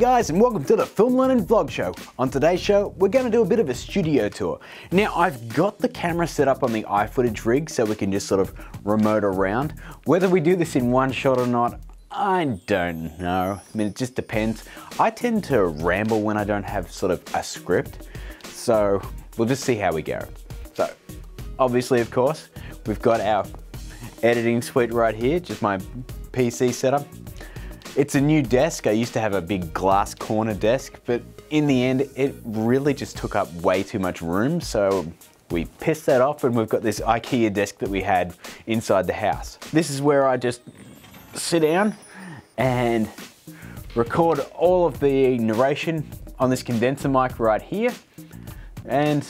guys, and welcome to the Film Learning Vlog Show. On today's show, we're going to do a bit of a studio tour. Now, I've got the camera set up on the iFootage rig so we can just sort of remote around. Whether we do this in one shot or not, I don't know. I mean, it just depends. I tend to ramble when I don't have sort of a script, so we'll just see how we go. So, obviously, of course, we've got our editing suite right here, just my PC setup. It's a new desk. I used to have a big glass corner desk, but in the end, it really just took up way too much room. So we pissed that off and we've got this IKEA desk that we had inside the house. This is where I just sit down and record all of the narration on this condenser mic right here. And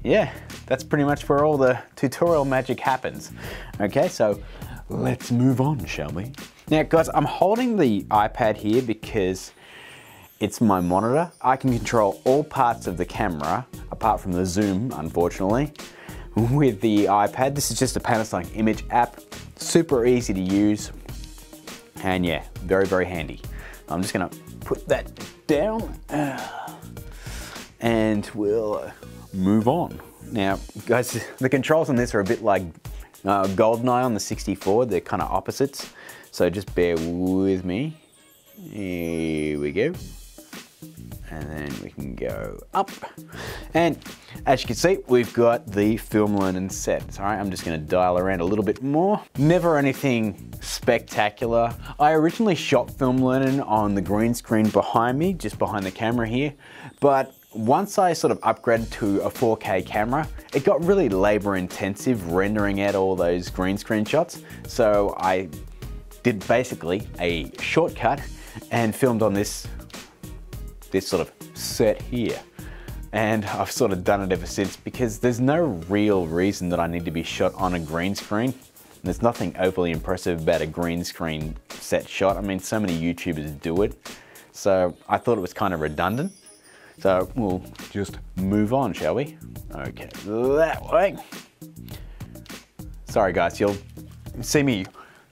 yeah, that's pretty much where all the tutorial magic happens. Okay, so let's move on, shall we? Now guys, I'm holding the iPad here because it's my monitor. I can control all parts of the camera, apart from the zoom, unfortunately, with the iPad. This is just a Panasonic image app, super easy to use, and yeah, very, very handy. I'm just gonna put that down, and we'll move on. Now guys, the controls on this are a bit like GoldenEye on the 64, they're kind of opposites. So just bear with me. Here we go. And then we can go up. And as you can see, we've got the Film Learning set. All right, I'm just gonna dial around a little bit more. Never anything spectacular. I originally shot Film Learning on the green screen behind me, just behind the camera here. But once I sort of upgraded to a 4K camera, it got really labor intensive rendering out all those green screen shots. So I did basically a shortcut and filmed on this sort of set here. And I've sort of done it ever since because there's no real reason that I need to be shot on a green screen. There's nothing overly impressive about a green screen set shot. I mean, so many YouTubers do it. So I thought it was kind of redundant. So we'll just move on, shall we? Okay, that way. Sorry guys, you'll see me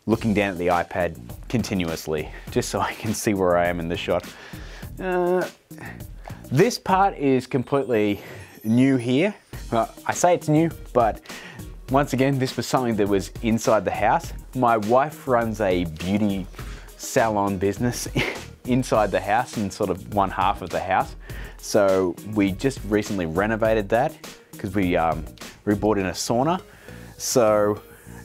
looking down at the iPad continuously, just so I can see where I am in the shot. This part is completely new here. Well, I say it's new, but once again, this was something that was inside the house. My wife runs a beauty salon business inside the house, in sort of one half of the house. So we just recently renovated that because we bought in a sauna. So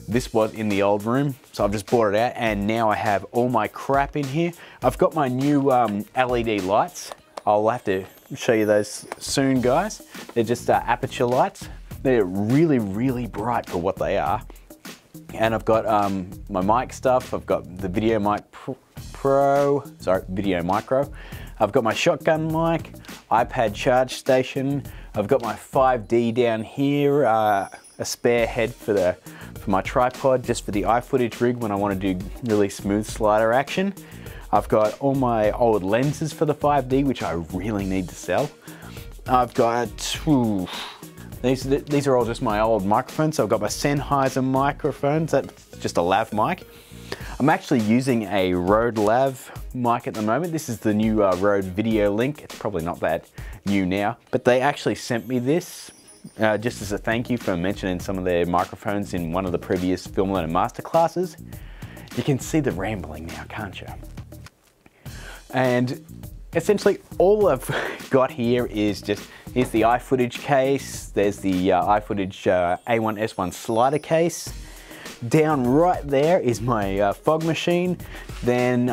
this was in the old room, so I've just brought it out and now I have all my crap in here. I've got my new LED lights. I'll have to show you those soon, guys. They're just Aputure lights. They're really, really bright for what they are. And I've got my mic stuff. I've got the VideoMic Pro, sorry, VideoMicro. I've got my shotgun mic, iPad charge station. I've got my 5D down here, a spare head for my tripod, just for the iFootage rig when I want to do really smooth slider action. I've got all my old lenses for the 5D, which I really need to sell. I've got, these are all just my old microphones. So I've got my Sennheiser microphones, that's just a lav mic. I'm actually using a Rode Lav mic at the moment. This is the new Rode Video Link. It's probably not that new now, but they actually sent me this just as a thank you for mentioning some of their microphones in one of the previous Film Learning Masterclasses. You can see the rambling now, can't you? And essentially all I've got here is just, here's the iFootage case, there's the iFootage A1S1 slider case. Down right there is my fog machine. Then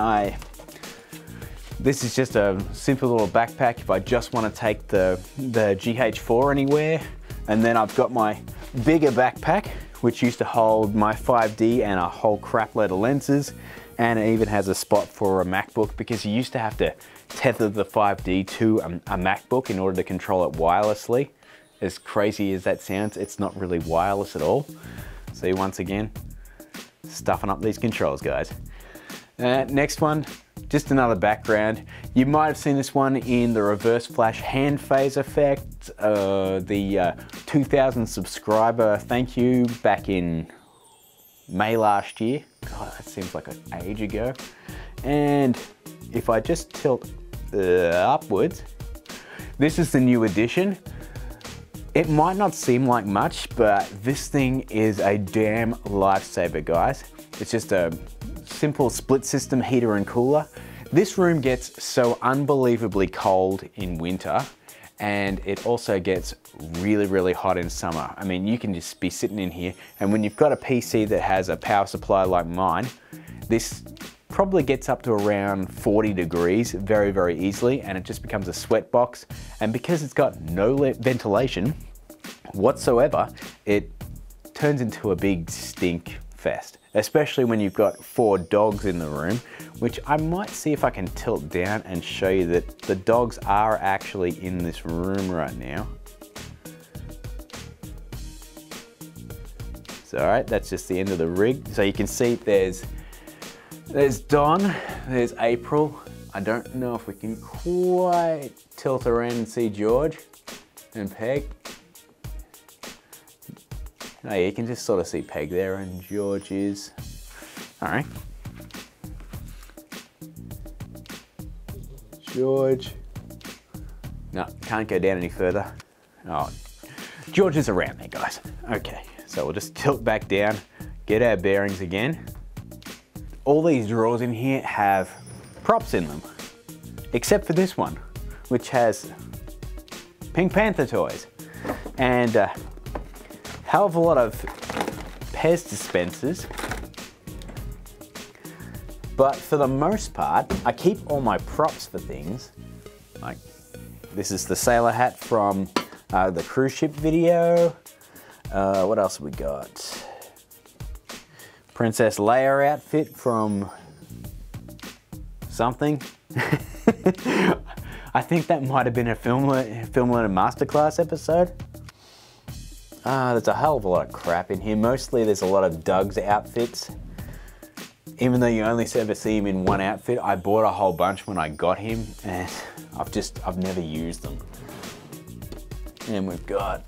this is just a simple little backpack if I just want to take the GH4 anywhere. And then I've got my bigger backpack, which used to hold my 5D and a whole crap load of lenses. And it even has a spot for a MacBook because you used to have to tether the 5D to a MacBook in order to control it wirelessly. As crazy as that sounds, it's not really wireless at all. See, once again, stuffing up these controls, guys. Next one, just another background. You might have seen this one in the reverse flash hand phase effect, the 2,000 subscriber thank you back in May last year. God, that seems like an age ago. And if I just tilt upwards. This is the new addition. It might not seem like much, but this thing is a damn lifesaver, guys. It's just a simple split system heater and cooler. This room gets so unbelievably cold in winter, and it also gets really, really hot in summer. I mean, you can just be sitting in here, and when you've got a PC that has a power supply like mine, this probably gets up to around 40 degrees very, very easily, and it just becomes a sweat box. And because it's got no ventilation whatsoever, it turns into a big stink fest, especially when you've got 4 dogs in the room, which I might see if I can tilt down and show you that the dogs are actually in this room right now. So, all right, that's just the end of the rig. So you can see there's Don, there's April. I don't know if we can quite tilt around and see George and Peg. Oh, yeah, you can just sort of see Peg there, and George is. All right. George. No, can't go down any further. Oh, George is around there, guys. Okay, so we'll just tilt back down, get our bearings again. All these drawers in here have props in them, except for this one, which has Pink Panther toys and a hell of a lot of Pez dispensers. But for the most part, I keep all my props for things. Like, this is the sailor hat from the cruise ship video. What else have we got? Princess Leia outfit from something. I think that might have been a Film Learning Masterclass episode. There's a hell of a lot of crap in here. Mostly there's a lot of Doug's outfits. Even though you only ever see him in one outfit, I bought a whole bunch when I got him, and I've never used them. And we've got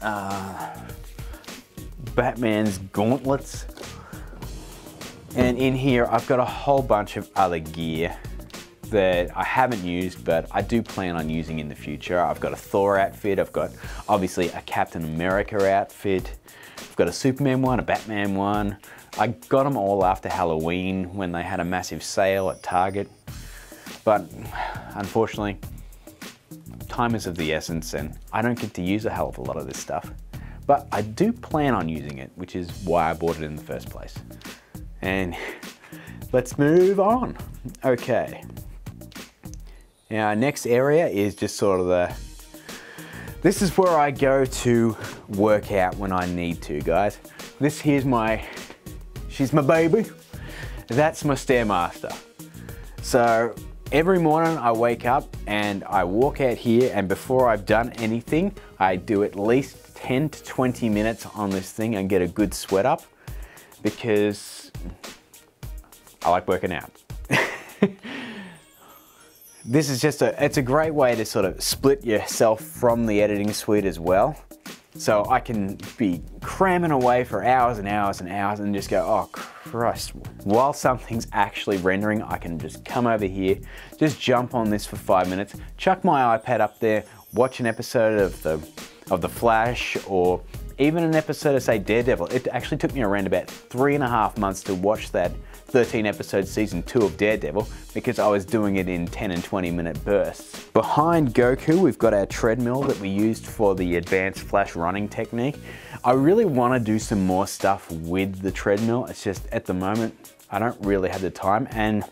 Batman's gauntlets. And in here, I've got a whole bunch of other gear that I haven't used, but I do plan on using in the future. I've got a Thor outfit. I've got, obviously, a Captain America outfit. I've got a Superman one, a Batman one. I got them all after Halloween when they had a massive sale at Target. But unfortunately, time is of the essence, and I don't get to use a hell of a lot of this stuff. But I do plan on using it, which is why I bought it in the first place. And let's move on. Okay. Now, our next area is just sort of this is where I go to work out when I need to, guys. This here's she's my baby. That's my Stairmaster. So every morning I wake up and I walk out here, and before I've done anything, I do at least 10 to 20 minutes on this thing and get a good sweat up, because I like working out. This is just it's a great way to sort of split yourself from the editing suite as well. So I can be cramming away for hours and hours and hours and just go, oh Christ. While something's actually rendering, I can just come over here, just jump on this for 5 minutes, chuck my iPad up there, watch an episode of The Flash, or even an episode of, say, Daredevil. It actually took me around about 3.5 months to watch that 13 episode season 2 of Daredevil, because I was doing it in 10 and 20 minute bursts. Behind Goku, we've got our treadmill that we used for the advanced flash running technique. I really want to do some more stuff with the treadmill. It's just at the moment, I don't really have the time. And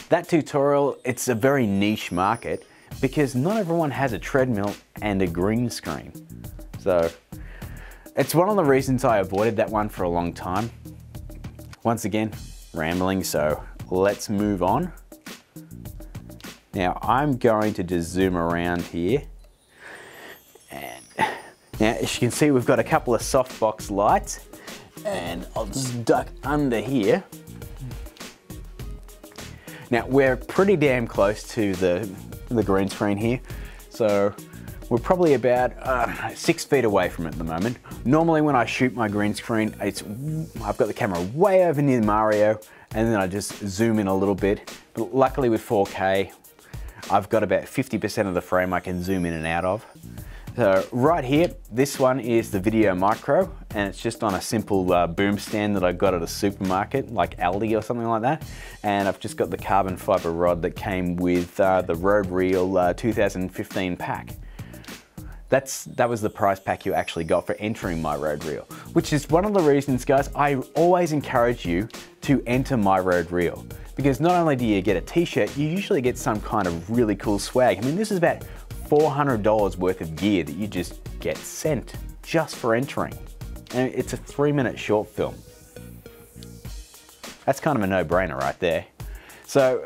that tutorial, it's a very niche market because not everyone has a treadmill and a green screen. So it's one of the reasons I avoided that one for a long time. Once again, rambling, so let's move on. Now I'm going to just zoom around here. And now as you can see, we've got a couple of softbox lights, and I'll just duck under here. Now we're pretty damn close to the green screen here. So we're probably about 6 feet away from it at the moment. Normally when I shoot my green screen, I've got the camera way over near Mario, and then I just zoom in a little bit. But luckily with 4K, I've got about 50% of the frame I can zoom in and out of. So right here, this one is the Video Micro, and it's just on a simple boom stand that I got at a supermarket, like Aldi or something like that. And I've just got the carbon fiber rod that came with the Rode Reel 2015 pack. That was the price pack you actually got for entering My Rode Reel, which is one of the reasons, guys, I always encourage you to enter My Rode Reel. Because not only do you get a t-shirt, you usually get some kind of really cool swag. I mean, this is about $400 worth of gear that you just get sent just for entering. And it's a 3-minute short film. That's kind of a no-brainer right there. So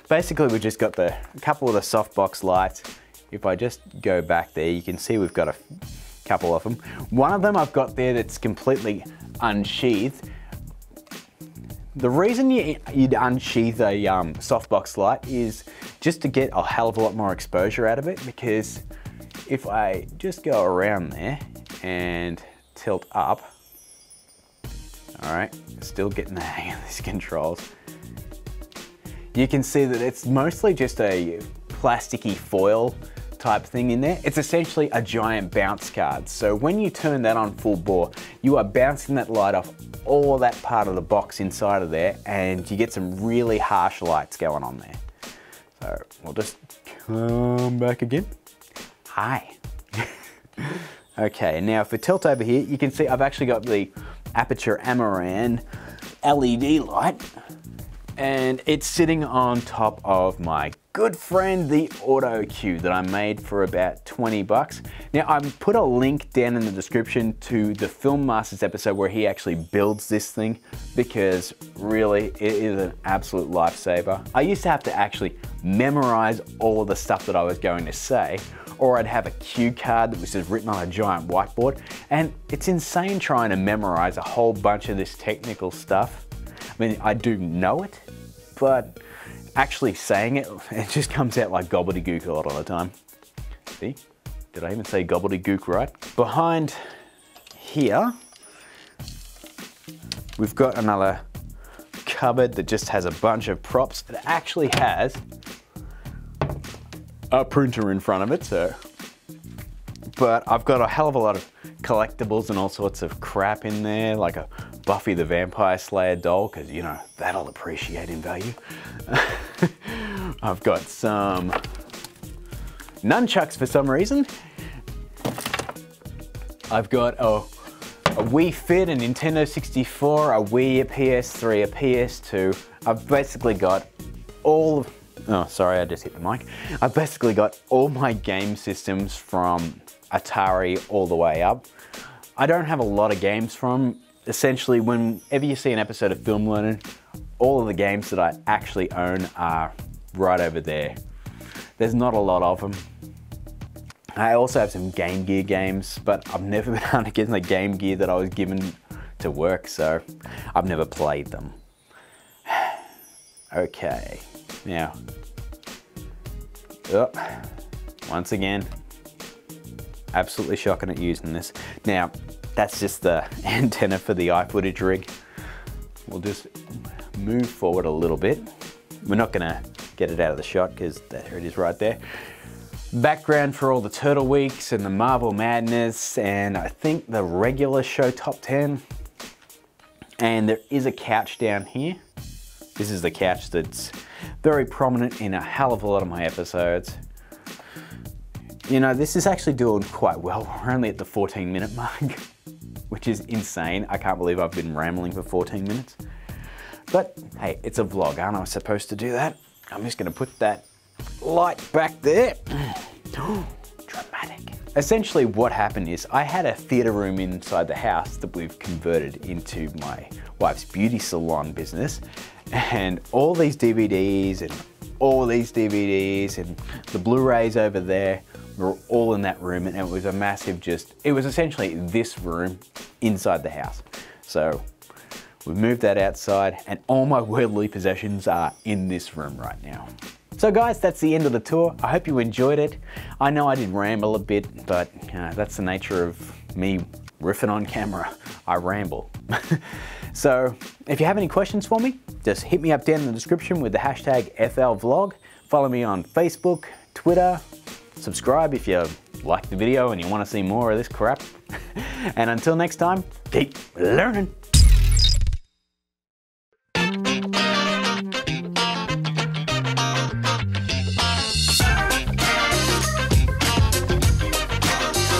basically we just got a couple of the softbox lights. If I just go back there, you can see we've got a couple of them. One of them I've got there that's completely unsheathed. The reason you'd unsheath a softbox light is just to get a hell of a lot more exposure out of it, because if I just go around there and tilt up, all right, still getting the hang of these controls, you can see that it's mostly just a plasticky foil type thing in there. It's essentially a giant bounce card. So when you turn that on full bore, you are bouncing that light off all of that part of the box inside of there, and you get some really harsh lights going on there. So we'll just come back again. Hi. Okay, now if we tilt over here, you can see I've actually got the Aputure Amaran LED light, and it's sitting on top of my good friend, the Auto Cue, that I made for about 20 bucks. Now, I've put a link down in the description to the Film Masters episode where he actually builds this thing, because really, it is an absolute lifesaver. I used to have to actually memorize all of the stuff that I was going to say, or I'd have a cue card that was just written on a giant whiteboard, and it's insane trying to memorize a whole bunch of this technical stuff. I mean, I do know it, but actually saying it, it just comes out like gobbledygook a lot of the time. See? Did I even say gobbledygook right? Behind here, we've got another cupboard that just has a bunch of props. It actually has a printer in front of it, so. But I've got a hell of a lot of collectibles and all sorts of crap in there, like a Buffy the Vampire Slayer doll, because, you know, that'll appreciate in value. I've got some nunchucks for some reason. I've got a Wii Fit, a Nintendo 64, a Wii, a PS3, a PS2. I've basically got all of, oh, sorry, I just hit the mic. I've basically got all my game systems from Atari all the way up. I don't have a lot of games from. Essentially, whenever you see an episode of Film Learning, all of the games that I actually own are right over there. There's not a lot of them. I also have some Game Gear games, but I've never been able to get the Game Gear that I was given to work, so I've never played them. Okay, now, once again, absolutely shocking at using this. Now, that's just the antenna for the iFootage rig. We'll just move forward a little bit. We're not gonna get it out of the shot because there it is right there. Background for all the Turtle Weeks and the Marvel Madness, and I think the regular show top 10. And there is a couch down here. This is the couch that's very prominent in a hell of a lot of my episodes. You know, this is actually doing quite well. We're only at the 14-minute mark, which is insane. I can't believe I've been rambling for 14 minutes. But hey, it's a vlog, aren't I supposed to do that? I'm just gonna put that light back there. Dramatic. Essentially what happened is I had a theater room inside the house that we've converted into my wife's beauty salon business. And all these DVDs and all these DVDs and the Blu-rays over there were all in that room, and it was a massive it was essentially this room inside the house. So we've moved that outside, and all my worldly possessions are in this room right now. So guys, that's the end of the tour. I hope you enjoyed it. I know I did ramble a bit, but that's the nature of me riffing on camera. I ramble. So if you have any questions for me, just hit me up down in the description with the hashtag FLVlog. Follow me on Facebook, Twitter, subscribe if you like the video and you want to see more of this crap. And until next time, keep learning.